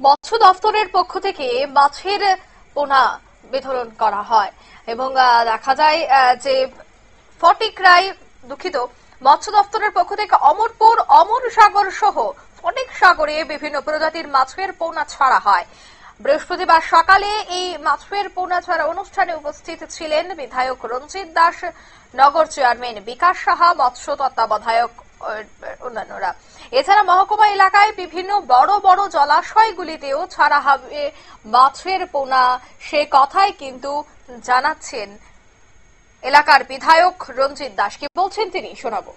মৎস্য দফতরের পক্ষ থেকে মাছের পোনা বিতরণ করা হয় এবং দেখা যায় যে ফটিকরাই মৎস্য দফতরের পক্ষ থেকে অমরপুর, অমর সাগর সহ ফটিক সাগরে বিভিন্ন প্রজাতির মাছের পোনা ছাড়া হয়। বৃহস্পতিবার সকালে এই মাছের পোনা ছাড়া অনুষ্ঠানে উপস্থিত ছিলেন বিধায়ক রঞ্জিত দাস, নগর চেয়ারম্যান বিকাশ সাহা, মৎস্য তত্ত্বাবধায়ক অন্যান্যরা। এছাড়া মহকুমা এলাকায় বিভিন্ন বড় বড় জলাশয়গুলিতেও ছাড়া হবে মাছের পোনা, সে কথাই কিন্তু জানাচ্ছেন এলাকার বিধায়ক রঞ্জিত দাস। কি বলছেন তিনি, শোনাবো।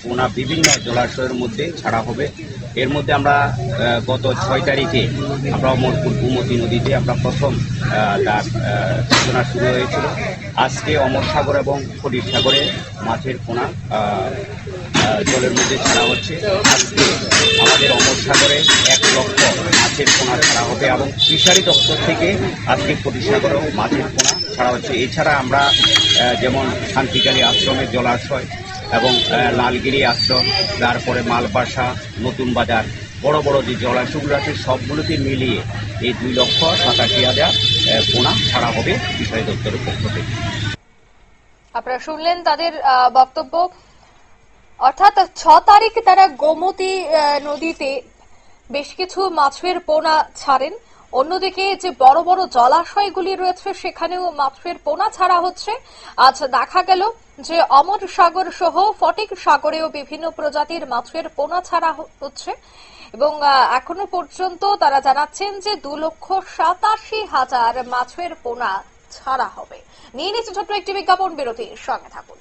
পোনা বিভিন্ন জলাশয়ের মধ্যে ছাড়া হবে। এর মধ্যে আমরা গত 6 তারিখে আমরা অমরপুর গোমতী নদীতে আমরা প্রথম তার সূচনা শুরু হয়েছিল। আজকে অমর সাগর এবং ফটিক সাগরে মাছের পোনা জলের মধ্যে ছাড়া হচ্ছে। আজকে আমাদের অমর সাগরে 1 লক্ষ মাছের পোনা ছাড়া হবে এবং ফিশারি দপ্তর থেকে আজকে ফটিক সাগরেও মাছের পোনা ছাড়া হচ্ছে। এছাড়া আমরা যেমন শান্তিকালী আশ্রমের জলাশয় এবং লালগিরি আশ্রম, তারপরে মালবাসা, নতুন বাজার, বড় বড় যে জলাশয়গুলো আছে সবগুলোতে মিলিয়ে এই 2,87,000 পোনা ছাড়া হবে ফিশারি দপ্তরের পক্ষ থেকে। আপনারা শুনলেন তাদের বক্তব্য। অর্থাৎ 6 তারিখ তারা গোমতী নদীতে বেশ কিছু মাছের পোনা ছাড়েন। অন্যদিকে যে বড় বড় জলাশয়গুলি রয়েছে সেখানেও মাছের পোনা ছাড়া হচ্ছে। আজ দেখা গেল যে অমর সাগর সহ ফটিক সাগরেও বিভিন্ন প্রজাতির মাছের পোনা ছাড়া হচ্ছে এবং এখনো পর্যন্ত তারা জানাচ্ছেন যে 2,87,000 মাছের পোনা ছাড়া হবে। নিয়ে নিচ্ছে ছোট্ট একটি বিজ্ঞাপন বিরতির সঙ্গে থাকুন।